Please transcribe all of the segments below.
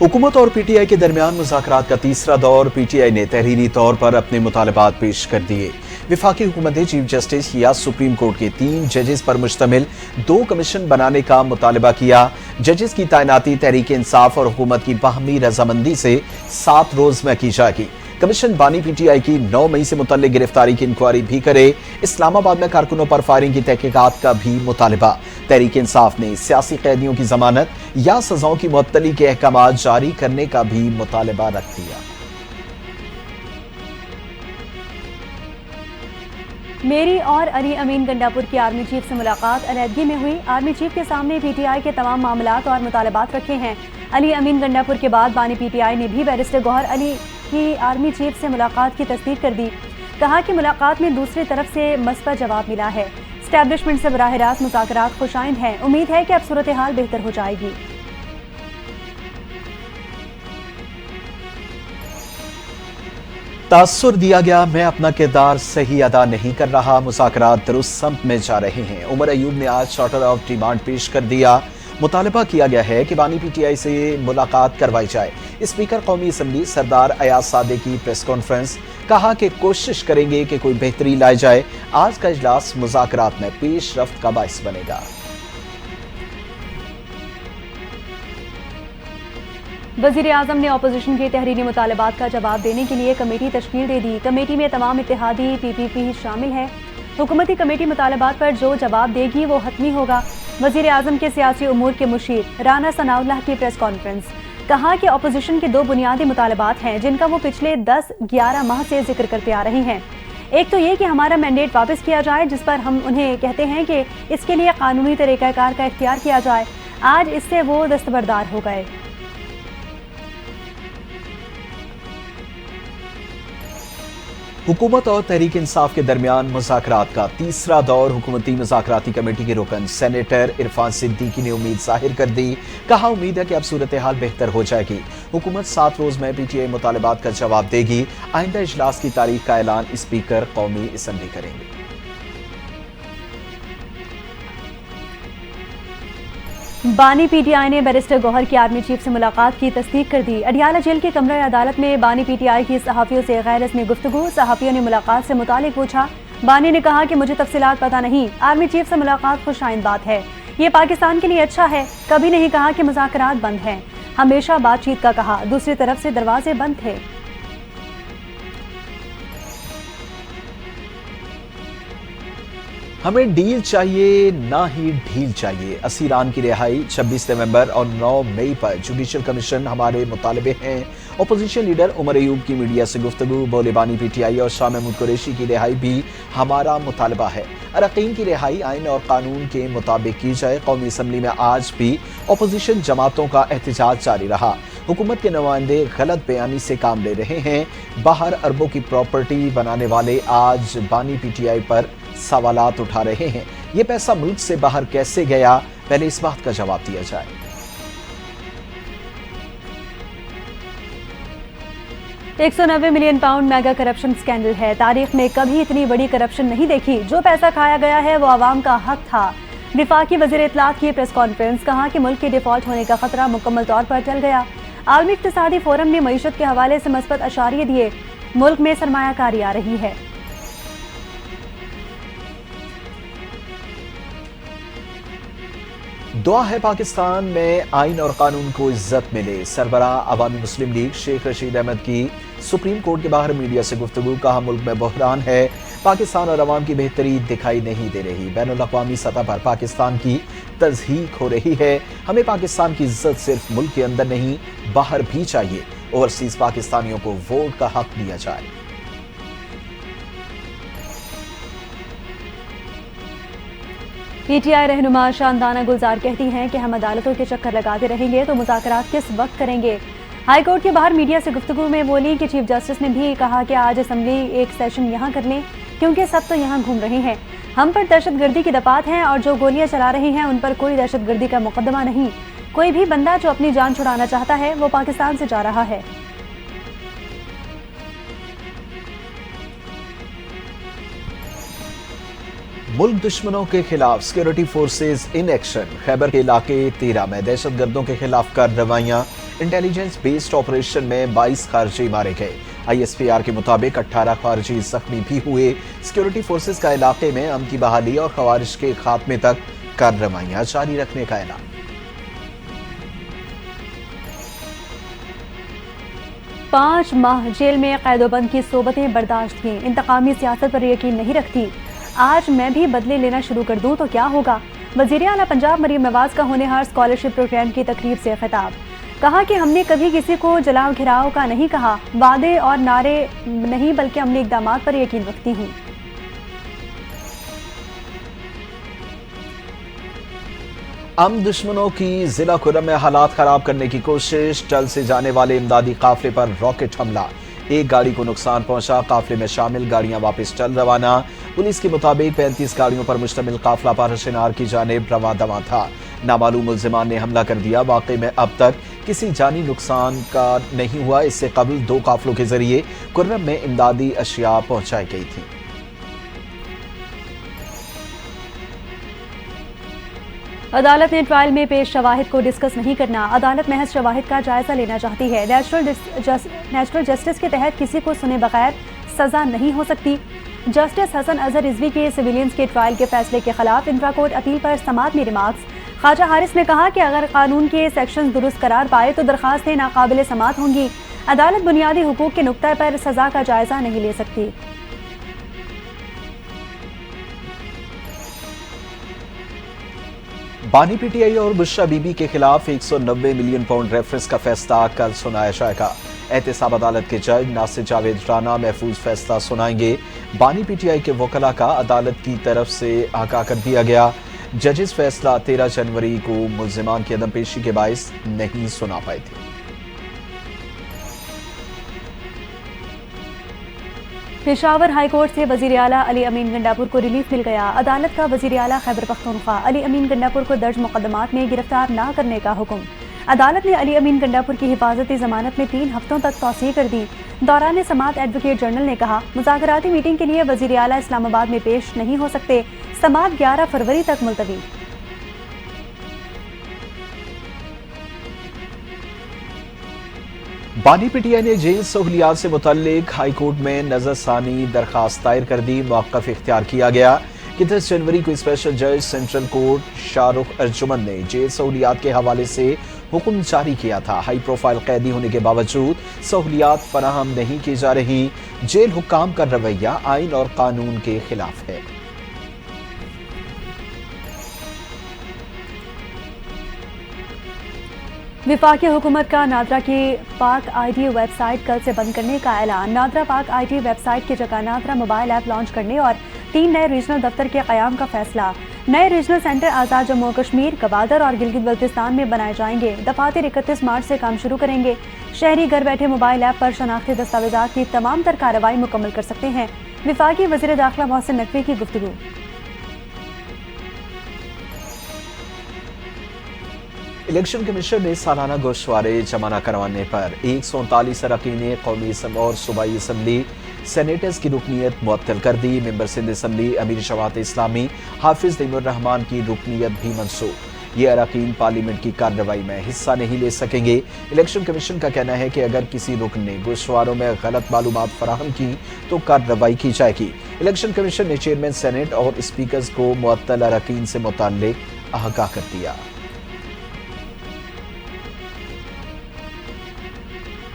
हुकूमत और पीटीआई के दरमियान मुज़ाकरात का तीसरा दौर। पीटीआई ने तहरीरी तौर पर अपने मुतालबात पेश कर दिए। विफाकी हुकूमत ने चीफ जस्टिस या सुप्रीम कोर्ट के 3 जजेस पर मुश्तमिल 2 कमीशन बनाने का मुतालबा किया। जजेस की तैनाती तहरीक इंसाफ और हुकूमत की बाहमी रजामंदी से 7 रोज में की जाएगी। कमीशन बानी पीटीआई की 9 मई से मुतल्लिक गिरफ्तारी की इंक्वायरी भी करे। इस्लामाबाद में कारकुनों पर फायरिंग की तहकीकात का भी मुतालबा। तहरीक इंसाफ ने सियासी कैदियों की जमानत या सजाओं की मुअत्तली के अहकाम जारी करने का भी मुतालबा रख दिया। मेरी और अली अमीन गंडापुर की आर्मी चीफ से मुलाकात अलहदगी में हुई। आर्मी चीफ के सामने पीटीआई के तमाम मामलात और मुतालबात रखे हैं। अली अमीन गंडापुर के बाद बानी पीटीआई ने भी बैरिस्टर गौहर अली की आर्मी चीफ से मुलाकात की तस्दीक कर दी। कहा कि मुलाकात में दूसरी तरफ से मस्बत जवाब मिला है। एस्टैब्लिशमेंट से बराह रास्त मुज़ाकरात खुशाइंद हैं। उम्मीद है कि अब सूरत हाल बेहतर हो जाएगी। तासुर दिया गया, मैं अपना किरदार सही अदा नहीं कर रहा। मुज़ाकरात दुरुस्त सम्त में जा रहे हैं। उमर अयूब ने आज चार्टर ऑफ डिमांड पेश कर दिया। मुतालबा किया गया है कि बानी पीटीआई से मुलाकात करवाई जाए। स्पीकर कौमी असम्बली सरदार अयाज सादे की प्रेस कॉन्फ्रेंस। कहा कि कोशिश करेंगे कि कोई बेहतरी लाई जाए। आज का इजलास मुज़ाकरात में पेश रफ्त का बाइस बनेगा। वज़ीर आज़म ने अपोजिशन के तहरीरी मुतालबात का जवाब देने के लिए कमेटी तश्कील दे दी। कमेटी में तमाम इत्तेहादी पीपीपी शामिल है। हुकूमती कमेटी मुतालबात पर जो जवाब देगी वो हतमी होगा। वज़ीर आज़म के सियासी उमूर के मुशीर राना सनाउल्लाह की प्रेस कॉन्फ्रेंस। कहा कि अपोजिशन के 2 बुनियादी मुतालबात हैं जिनका वो पिछले 10-11 माह से जिक्र करते आ रहे हैं। एक तो ये कि हमारा मैंडेट वापस किया जाए, जिस पर हम उन्हें कहते हैं कि इसके लिए कानूनी तरीक़ाकार का इख्तियार किया जाए। आज इससे वो दस्तबरदार हो गए। हुकूमत और तहरीक इंसाफ के दरमियान मुज़ाकरात का तीसरा दौर। हुकूमती मुज़ाकराती कमेटी के रुकन सेनेटर इरफान सिद्दीकी ने उम्मीद जाहिर कर दी। कहा उम्मीद है कि अब सूरत हाल बेहतर हो जाएगी। हुकूमत 7 रोज में पीटीआई मुतालबात का जवाब देगी। आइंदा इजलास की तारीख का ऐलान स्पीकर कौमी असम्बली करेंगे। बानी पीटीआई ने बैरिस्टर गौहर की आर्मी चीफ से मुलाकात की तस्दीक कर दी। अडियाला जेल के कमरा अदालत में बानी पीटीआई की सहाफ़ियों से गैर रस्मी गुफ्तगू। सहाफ़ियों ने मुलाकात से मुतालिक पूछा। बानी ने कहा कि मुझे तफसीलात पता नहीं। आर्मी चीफ से मुलाकात खुशाइंद बात है। ये पाकिस्तान के लिए अच्छा है। कभी नहीं कहा कि मुज़ाकरात बंद हैं। हमेशा बातचीत का कहा। दूसरी तरफ से दरवाजे बंद थे। हमें डील चाहिए, ना ही ढील चाहिए। असीरान की रिहाई 26 नवंबर और 9 मई पर जुडिशल कमीशन हमारे मुतालबे हैं। अपोजिशन लीडर उमर अयूब की मीडिया से गुफ्तगू। बोले बानी पीटीआई और शाह महमूद कुरैशी की रिहाई भी हमारा मुतालबा है। अरकान की रिहाई आइन और कानून के मुताबिक की जाए। कौमी असम्बली में आज भी अपोजिशन जमातों का एहतजाज जारी रहा। हुकूमत के नुमाइंदे गलत बयानी से काम ले रहे हैं। बाहर अरबों की प्रॉपर्टी बनाने वाले आज बानी पीटीआई पर सवालात उठा रहे हैं। ये पैसा मुल्क से बाहर कैसे गया, पहले इस बात का जवाब दिया जाए। £190 मिलियन मेगा करप्शन स्कैंडल है। तारीख में कभी इतनी बड़ी करप्शन नहीं देखी। जो पैसा खाया गया है वो आवाम का हक था। विफाकी वज़ीर इत्तलात की प्रेस कॉन्फ्रेंस। कहा कि मुल्क के डिफॉल्ट होने का खतरा मुकम्मल तौर पर टल गया। आलमी इक़्तिसादी फोरम ने मईशत के हवाले से मस्बत अशारिये दिए। मुल्क में सरमायाकारी आ रही है। दुआ है पाकिस्तान में आइन और कानून को इज्जत मिले। सरबराह अवामी मुस्लिम लीग शेख रशीद अहमद की सुप्रीम कोर्ट के बाहर मीडिया से गुफ्तगू। कहा मुल्क में बहरान है। पाकिस्तान और अवाम की बेहतरी दिखाई नहीं दे रही। बैनुल अक़वामी सतह पर पाकिस्तान की तज़हीक हो रही है। हमें पाकिस्तान की इज्जत सिर्फ मुल्क के अंदर नहीं बाहर भी चाहिए। ओवरसीज पाकिस्तानियों को वोट का हक दिया जाए। पीटीआई रहनुमा शानदाना गुलजार कहती हैं कि हम अदालतों के चक्कर लगाते रहेंगे तो मुज़ाकरात किस वक्त करेंगे। हाई कोर्ट के बाहर मीडिया से गुफ्तगू में बोली कि चीफ जस्टिस ने भी कहा कि आज असम्बली एक सेशन यहाँ कर लें, क्योंकि सब तो यहाँ घूम रहे हैं। हम पर दहशतगर्दी की दफात हैं और जो गोलियां चला रहे हैं उन पर कोई दहशतगर्दी का मुकदमा नहीं। कोई भी बंदा जो अपनी जान छुड़ाना चाहता है वो पाकिस्तान से जा रहा है। मुल्क दुश्मनों के खिलाफ security forces in action. Khyber के इलाके 13 में दहशतगर्दों के खिलाफ कार्रवाइयां। इंटेलिजेंस बेस्ड ऑपरेशन में 22 खारजी मारे गए। ISPR के मुताबिक 18 खारजी जख्मी भी हुए। सिक्योरिटी फोर्सेस का इलाके में अमन की बहाली और खवारिश के खात्मे तक कार्रवाइयां जारी रखने का ऐलान। पाँच माह जेल में कैदोबंद की सोबतें बर्दाश्त की, इंतकामी सियासत पर यकीन नहीं रखती। आज मैं भी बदले लेना शुरू कर दूं तो क्या होगा। वज़ीर आला पंजाब मरीम नवाज का होनहार स्कॉलरशिप प्रोग्राम की तकरीब से खिताब। कहा कि हमने कभी किसी को जलाओ घिराव का नहीं कहा, वादे और नारे नहीं बल्कि हमने इक़दामात पर यकीन रखती हूँ। दुश्मनों की जिला कुर्रम में हालात खराब करने की कोशिश। टल से जाने वाले इमदादी काफिले पर रॉकेट हमला, एक गाड़ी को नुकसान पहुंचा। काफिले में शामिल गाड़ियां वापस टल रवाना। पुलिस के मुताबिक 35 गाड़ियों पर मुश्तमिल काफिला पारशिनार की जानिब रवा दवा था। नामालूम मुल्जिमान ने हमला कर दिया। वाकई में अब तक किसी जानी नुकसान का नहीं हुआ। इससे कबल 2 काफिलों के जरिए कुर्रम में इमदादी अशिया पहुंचाई गई थी। अदालत ने ट्रायल में पेश शवाहिद को डिस्कस नहीं करना। अदालत महज शवाहिद का जायजा लेना चाहती है। नेचुरल जस्टिस के तहत किसी को सुने बगैर सजा नहीं हो सकती। जस्टिस हसन अजहर रिजवी के सिविलियंस के ट्रायल के फैसले के खिलाफ इंट्रा कोर्ट अपील पर समाअत में रिमार्क्स। ख्वाजा हारिस ने कहा कि अगर कानून के सेक्शन दुरुस्त करार पाए तो दरखास्तें नाकाबिल समाअत होंगी। अदालत बुनियादी हुकूक के नुक्ता पर सजा का जायजा नहीं ले सकती। बानी PTI और बुशरा बीबी के खिलाफ 190 मिलियन पाउंड रेफरेंस का फैसला कल सुनाया जाएगा। एहतसाब अदालत के जज नासिर जावेद राना महफूज फैसला सुनाएंगे। बानी PTI के वकला का अदालत की तरफ से आगाह कर दिया गया। जजेस फैसला 13 जनवरी को मुल्जिमान की अदम पेशी के बाइस नहीं सुना पाए थे। पेशावर हाई कोर्ट से वजीर आला अली अमीन गंडापुर को रिलीफ मिल गया। अदालत का वजीर आला खैबर पख्तूनख्वा अली अमीन गंडापुर को दर्ज मुकदमात में गिरफ्तार न करने का हुक्म। अदालत ने अली अमीन गंडापुर की हिफाजती जमानत में 3 हफ्तों तक तौसीह कर दी। दौरान समाअत एडवोकेट जनरल ने कहा, मुज़ाकराती मीटिंग के लिए वजीर आला इस्लामाबाद में पेश नहीं हो सकते। समाअत 11 फरवरी तक मुलतवी। बानी PTI ने जेल सहूलियात से मुतल्लिक हाई कोर्ट में नजरसानी दरखास्त दायर कर दी। मौक़िफ़ इख्तियार किया गया कि 10 जनवरी को स्पेशल जज सेंट्रल कोर्ट शाहरुख अर्जुमन ने जेल सहूलियात के हवाले से हुक्म जारी किया था। हाई प्रोफाइल कैदी होने के बावजूद सहूलियात फराहम नहीं की जा रही। जेल हुक्काम का रवैया आइन और कानून के खिलाफ है। विफाकी हुकूमत का नादरा की पाक ID वेबसाइट कल से बंद करने का ऐलान। नादरा पाक ID वेबसाइट की जगह नादरा मोबाइल ऐप लॉन्च करने और 3 नए रीजनल दफ्तर के क़याम का फैसला। नए रीजनल सेंटर आज़ाद जम्मू और कश्मीर, गवादर और गिलगित बल्तिस्तान में बनाए जाएंगे। दफातर 31 मार्च से काम शुरू करेंगे। शहरी घर बैठे मोबाइल ऐप पर शनाख्ती दस्तावेजात की तमाम तर कार्रवाई मुकम्मल कर सकते हैं। विफाकी वज़ीर दाखिला मोहसिन नकवी की गुफ्तगू। इलेक्शन कमीशन ने सालाना गोशवारे जमा न करवाने पर 139 अरकान कौमी और सूबाई असम्बली सेनेटर्स की रुकनीत मुअत्तल कर दी। मेंबर सिंध असम्बली अमीर जमात इस्लामी हाफिज तैमूर रहमान की रुकनीत भी मनसूख। ये अरकान पार्लियामेंट की कार्रवाई में हिस्सा नहीं ले सकेंगे। इलेक्शन कमीशन का कहना है कि अगर किसी रुकन ने गोशवारों में गलत मालूमात फराहम की तो कार्रवाई की जाएगी। इलेक्शन कमीशन ने चेयरमैन सेनेट और स्पीकर्स को मुअत्तल अरकान से मुताल्लिक आगाह कर दिया।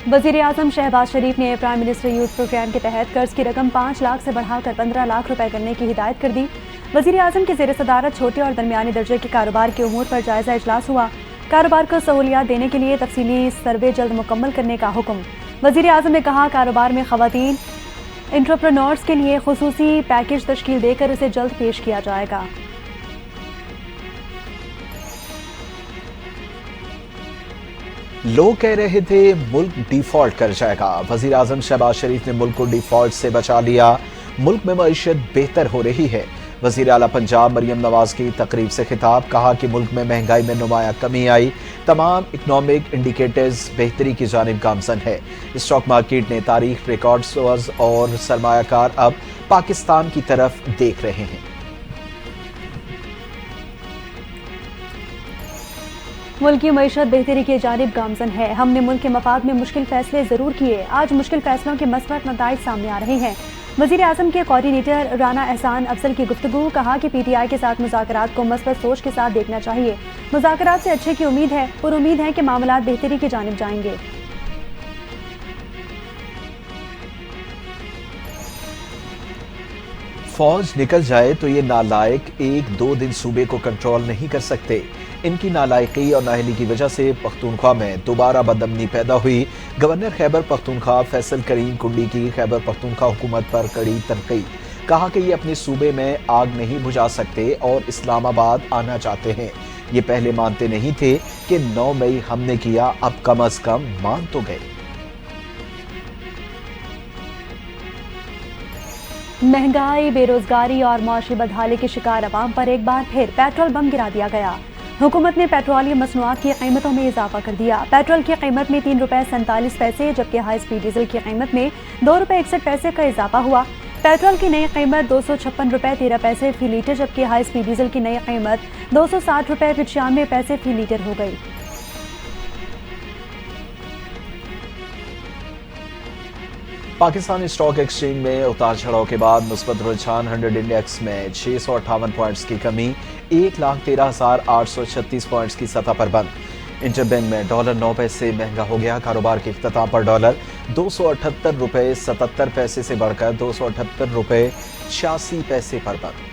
वज़ीर आज़म शहबाज शरीफ ने प्राइम मिनिस्टर यूथ प्रोग्राम के तहत कर्ज की रकम 5 लाख से बढ़ाकर 15 लाख रुपए करने की हिदायत कर दी। वज़ीर आज़म के ज़ेर सदारत छोटे और दरमियानी दर्जे के कारोबार के उमूर पर जायजा इजलास हुआ। कारोबार को सहूलियात देने के लिए तफसीली सर्वे जल्द मुकम्मल करने का हुक्म। वज़ीर आज़म ने कहा, कारोबार में खवातीन एंटरप्रेन्योर्स के लिए खुसूसी पैकेज तश्कील देकर उसे जल्द पेश किया जाएगा। लोग कह रहे थे मुल्क डिफॉल्ट कर जाएगा। वजीर आजम शहबाज शरीफ ने मुल्क को डिफॉल्ट से बचा लिया। मुल्क में मईशत बेहतर हो रही है। वजीर आला पंजाब मरियम नवाज की तकरीब से खिताब। कहा कि मुल्क में महंगाई में नुमाया कमी आई। तमाम इकनॉमिक इंडिकेटर्स बेहतरी की जानिब गामजन है। स्टॉक मार्केट ने तारीख रिकॉर्ड्स और सरमायाकार अब पाकिस्तान की तरफ देख रहे हैं। ملک کی معیشت بہتری کی جانب گامزن ہے. ہم نے ملک کے مفاد میں مشکل فیصلے ضرور کیے. آج مشکل فیصلوں کے مثبت نتائج سامنے آ رہے ہیں. وزیر اعظم کے کوآرڈینیٹر رانا احسان افضل کی گفتگو. کہا کہ پی ٹی آئی کے ساتھ مذاکرات کو مثبت سوچ کے ساتھ دیکھنا چاہیے. مذاکرات سے اچھے کی امید ہے. پر امید ہے کہ معاملات بہتری کی جانب جائیں گے. فوج نکل جائے تو یہ نالائق ایک دو دن صوبے کو کنٹرول نہیں کر سکتے. ان کی نالائقی اور نااہلی کی وجہ سے پختونخوا میں دوبارہ بدامنی پیدا ہوئی. گورنر خیبر پختونخوا فیصل کریم کنڈی کی خیبر پختونخوا حکومت پر کڑی تنقید. کہا کہ یہ اپنے صوبے میں آگ نہیں بجھا سکتے اور اسلام آباد آنا چاہتے ہیں. یہ پہلے مانتے نہیں تھے کہ 9 مئی ہم نے کیا، اب کم از کم مان تو گئے. مہنگائی، بے روزگاری اور معاشی بدحالی کے شکار عوام پر ایک بار پھر پیٹرول بم گرا دیا گیا. حکومت نے پیٹرولیم مصنوعات کی قیمتوں میں اضافہ کر دیا. پیٹرول کی قیمت میں 3 روپے 47 پیسے جبکہ ہائی اسپیڈ ڈیزل کی قیمت میں 2 روپے 61 پیسے کا اضافہ ہوا. پیٹرول کی نئی قیمت 256 روپے 13 پیسے فی لیٹر جبکہ ہائی اسپیڈ ڈیزل کی نئی قیمت 260 روپے 95 پیسے فی لیٹر ہو گئی. پاکستان اسٹاک ایکسچینج میں اتار چڑھاؤ کے بعد مثبت رجحان. 100 انڈیکس میں 658 پوائنٹس کی کمی 1,13,836 پوائنٹس کی سطح پر بند. انٹر بینک میں ڈالر 9 پیسے مہنگا ہو گیا. کاروبار کے اختتام پر ڈالر 278 روپے 77 پیسے سے بڑھ کر 278 روپے 86 پیسے پر بند.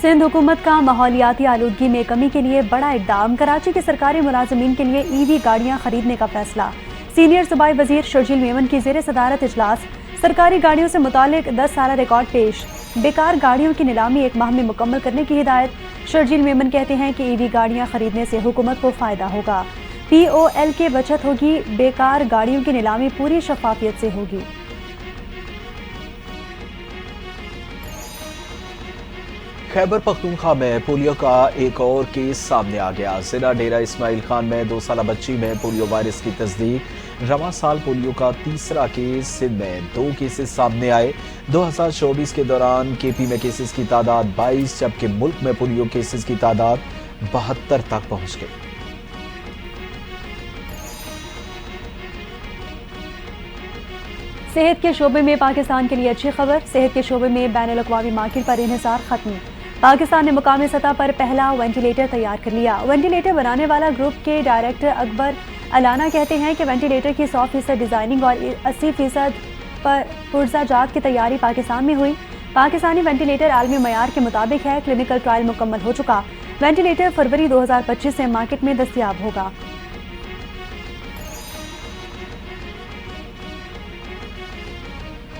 سندھ حکومت کا ماحولیاتی آلودگی میں کمی کے لیے بڑا اقدام. کراچی کے سرکاری ملازمین کے لیے ای وی گاڑیاں خریدنے کا فیصلہ. سینئر صوبائی وزیر شرجیل میمن کی زیر صدارت اجلاس. سرکاری گاڑیوں سے متعلق 10 سالہ ریکارڈ پیش. بیکار گاڑیوں کی نیلامی 1 ماہ میں مکمل کرنے کی ہدایت. شرجیل میمن کہتے ہیں کہ ای وی گاڑیاں خریدنے سے حکومت کو فائدہ ہوگا. پی او ایل کی بچت ہوگی. بیکار گاڑیوں کی نیلامی پوری شفافیت سے ہوگی. خیبر پختونخوا میں پولیو کا ایک اور کیس سامنے آ گیا. ضلع ڈیرہ اسماعیل خان میں 2 سالہ بچی میں پولیو وائرس کی تصدیق. رواں سال پولیو کا تیسرا کیس. سندھ میں 2 کیسز سامنے آئے. 2024 کے دوران کے پی میں کیسز کی تعداد 22 جبکہ ملک میں پولیو کیسز کی تعداد 72 تک پہنچ گئی. صحت کے شعبے میں پاکستان کے لیے اچھی خبر. صحت کے شعبے میں بین الاقوامی مارکیٹ پر انحصار ختم. پاکستان نے مقامی سطح پر پہلا وینٹیلیٹر تیار کر لیا. وینٹیلیٹر بنانے والا گروپ کے ڈائریکٹر اکبر الانا کہتے ہیں کہ وینٹیلیٹر کی 100% ڈیزائننگ اور 80% پرزہ جات کی تیاری پاکستان میں ہوئی. پاکستانی وینٹیلیٹر عالمی معیار کے مطابق ہے. کلینکل ٹرائل مکمل ہو چکا. وینٹیلیٹر فروری 2025 سے مارکیٹ میں دستیاب ہوگا.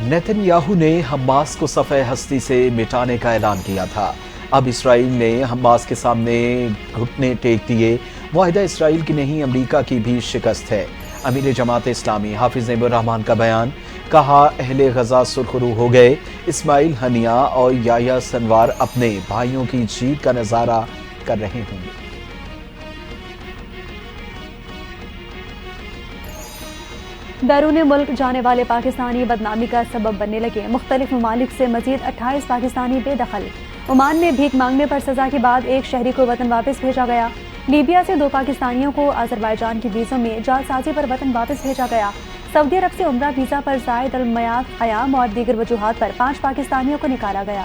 نیتن یاہو نے حماس کو صفحہ ہستی سے مٹانے کا اعلان کیا تھا. اب اسرائیل نے حماس کے سامنے گھٹنے ٹیک دیے. معاہدہ اسرائیل کی نہیں امریکہ کی بھی شکست ہے. امیر جماعت اسلامی حافظ نعیم الرحمان کا بیان. کہا اہل غزہ سرخرو ہو گئے. اسماعیل ہنیہ اور یحییٰ سنوار اپنے بھائیوں کی جیت کا نظارہ کر رہے ہوں گے. بیرون ملک جانے والے پاکستانی بدنامی کا سبب بننے لگے. مختلف ممالک سے مزید 28 پاکستانی بے دخل. عمان میں بھیک مانگنے پر سزا کے بعد ایک شہری کو وطن واپس بھیجا گیا. لیبیا سے 2 پاکستانیوں کو آذربائیجان کی ویزوں میں جعلسازی پر وطن واپس بھیجا گیا. سعودی عرب سے عمرہ ویزا پر زائد المیعاد قیام اور دیگر وجوہات پر 5 پاکستانیوں کو نکالا گیا.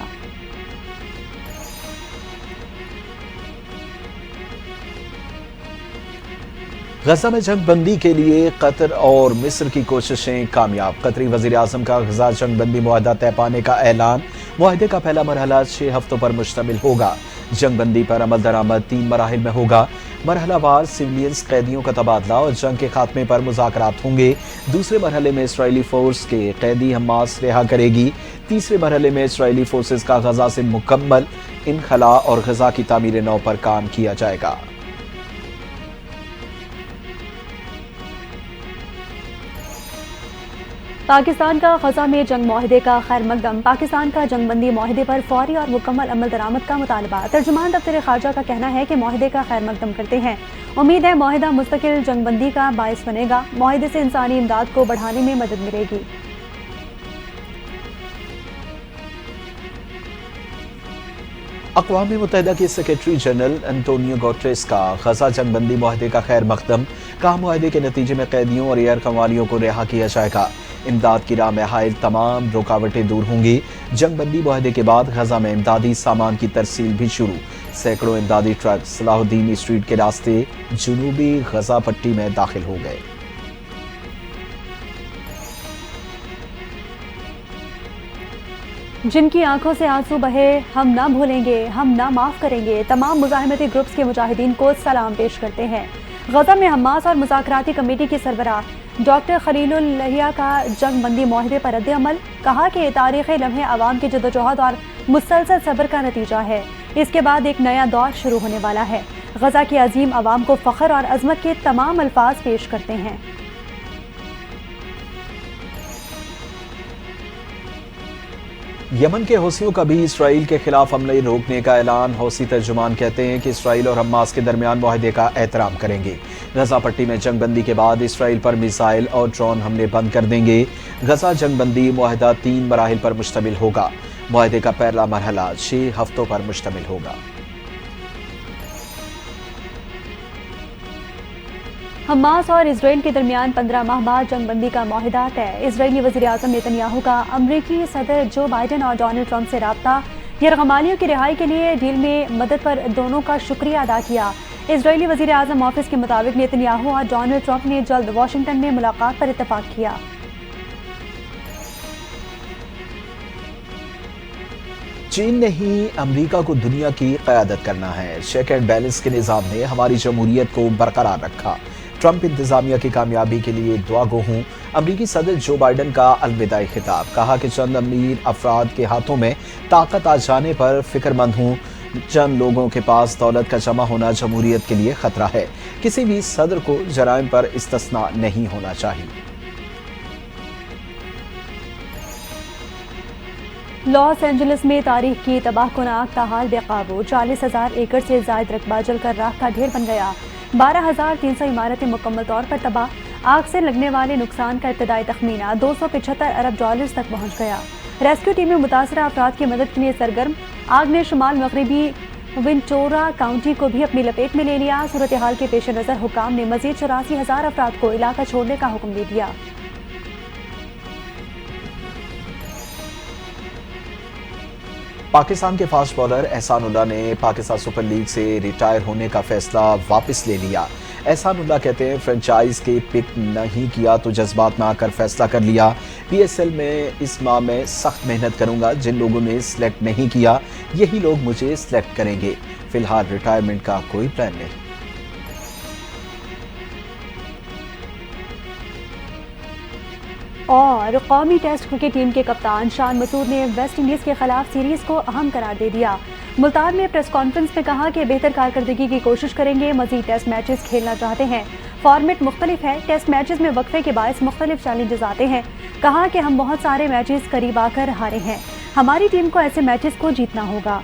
غزہ میں جنگ بندی کے لیے قطر اور مصر کی کوششیں کامیاب. قطری وزیر اعظم کا غزہ جنگ بندی معاہدہ طے پانے کا اعلان. معاہدے کا پہلا مرحلہ 6 ہفتوں پر مشتمل ہوگا. جنگ بندی پر عمل درآمد 3 مراحل میں ہوگا. مرحلہ وار سویلینز قیدیوں کا تبادلہ اور جنگ کے خاتمے پر مذاکرات ہوں گے. دوسرے مرحلے میں اسرائیلی فورس کے قیدی حماس رہا کرے گی. تیسرے مرحلے میں اسرائیلی فورسز کا غزہ سے مکمل انخلاء اور غزہ کی تعمیر نو پر کام کیا جائے گا. پاکستان کا غزہ میں جنگ معاہدے کا خیر مقدم. پاکستان کا جنگ بندی معاہدے پر فوری اور مکمل عمل درآمد کا مطالبہ. ترجمان دفتر خارجہ کا کہنا ہے کہ معاہدے کا خیر مقدم کرتے ہیں. امید ہے معاہدہ مستقل جنگ بندی کا باعث بنے گا. معاہدے سے انسانی امداد کو بڑھانے میں مدد ملے گی. اقوام متحدہ کے سیکرٹری جنرل انٹونیو گوٹریس کا غزہ جنگ بندی معاہدے کا خیر مقدم، کہا معاہدے کے نتیجے میں قیدیوں اور ایئر قوالیوں کو رہا کیا جائے گا، امداد کی راہ میں حائل تمام رکاوٹیں دور ہوں گی۔ جنگ بندی معاہدے کے بعد غزہ میں امدادی سامان کی ترسیل بھی شروع، سینکڑوں امدادی ٹرک صلاح الدین اسٹریٹ کے راستے جنوبی غزہ پٹی میں داخل ہو گئے۔ جن کی آنکھوں سے آنسو بہے ہم نہ بھولیں گے، ہم نہ معاف کریں گے، تمام مزاحمتی گروپس کے مجاہدین کو سلام پیش کرتے ہیں۔ غزہ میں حماس اور مذاکراتی کمیٹی کے سربراہ ڈاکٹر خلیل اللہیہ کا جنگ بندی معاہدے پر رد عمل، کہا کہ تاریخی لمحے عوام کی جدوجہد اور مسلسل صبر کا نتیجہ ہے۔ اس کے بعد ایک نیا دور شروع ہونے والا ہے۔ غزہ کی عظیم عوام کو فخر اور عظمت کے تمام الفاظ پیش کرتے ہیں۔ یمن کے حوثیوں کا بھی اسرائیل کے خلاف حملے روکنے کا اعلان، حوثی ترجمان کہتے ہیں کہ اسرائیل اور حماس کے درمیان معاہدے کا احترام کریں گے۔ غزہ پٹی میں جنگ بندی کے بعد اسرائیل پر میزائل اور ڈرون حملے بند کر دیں گے۔ غزہ جنگ بندی معاہدہ 3 مراحل پر مشتمل ہوگا۔ معاہدے کا پہلا مرحلہ 6 ہفتوں پر مشتمل ہوگا۔ حماس اور اسرائیل کے درمیان 15 ماہ بعد جنگ بندی کا معاہدہ طے، اسرائیلی وزیر اعظم نیتن یاہو کا امریکی صدر جو بائیڈن اور ڈونلڈ ٹرمپ سے رابطہ، یرغمالیوں کی رہائی کے لیے ڈیل میں مدد پر دونوں کا شکریہ ادا کیا۔ اسرائیلی وزیر اعظم آفس کے مطابق نیتن یاہو اور ڈونلڈ ٹرمپ نے جلد واشنگٹن میں ملاقات پر اتفاق کیا۔ چین نے ہی امریکہ کو دنیا کی قیادت کرنا ہے، چیک اینڈ بیلنس کے نظام نے ہماری جمہوریت کو برقرار رکھا، ٹرمپ انتظامیہ کی کامیابی کے لیے دعا گو ہوں۔ امریکی صدر جو بائیڈن کا الوداعی خطاب، کہا کہ چند امیر افراد کے ہاتھوں میں طاقت آ جانے پر فکر مند ہوں، چند لوگوں کے پاس دولت کا جمع ہونا جمہوریت کے لیے خطرہ ہے، کسی بھی صدر کو جرائم پر استثناء نہیں ہونا چاہیے۔ لاس اینجلس میں تاریخ کی تباہ کناک تاحال بے قابو، 40,000 ایکڑ سے زائد رقبہ جل کر راکھ کا ڈھیر بن گیا، 12,300 عمارتیں مکمل طور پر تباہ، آگ سے لگنے والے نقصان کا ابتدائی تخمینہ $275 ارب تک پہنچ گیا۔ ریسکیو ٹیمیں متاثرہ افراد کی مدد کے لیے سرگرم، آگ نے شمال مغربی ونٹورا کاؤنٹی کو بھی اپنی لپیٹ میں لے لیا۔ صورتحال کے پیش نظر حکام نے مزید 84,000 افراد کو علاقہ چھوڑنے کا حکم دے دیا۔ پاکستان کے فاسٹ بولر احسان اللہ نے پاکستان سپر لیگ سے ریٹائر ہونے کا فیصلہ واپس لے لیا۔ احسان اللہ کہتے ہیں فرنچائز کے پک نہیں کیا تو جذبات میں آ کر فیصلہ کر لیا، پی ایس ایل میں اس ماہ میں سخت محنت کروں گا، جن لوگوں نے سلیکٹ نہیں کیا یہی لوگ مجھے سلیکٹ کریں گے، فی الحال ریٹائرمنٹ کا کوئی پلان نہیں۔ اور قومی ٹیسٹ کرکٹ ٹیم کے کپتان شان مسعود نے ویسٹ انڈیز کے خلاف سیریز کو اہم قرار دے دیا۔ ملتان میں پریس کانفرنس میں کہا کہ بہتر کارکردگی کی کوشش کریں گے، مزید ٹیسٹ میچز کھیلنا چاہتے ہیں، فارمیٹ مختلف ہے، ٹیسٹ میچز میں وقفے کے باعث مختلف چیلنجز آتے ہیں، کہا کہ ہم بہت سارے میچز قریب آ کر ہارے ہیں، ہماری ٹیم کو ایسے میچز کو جیتنا ہوگا۔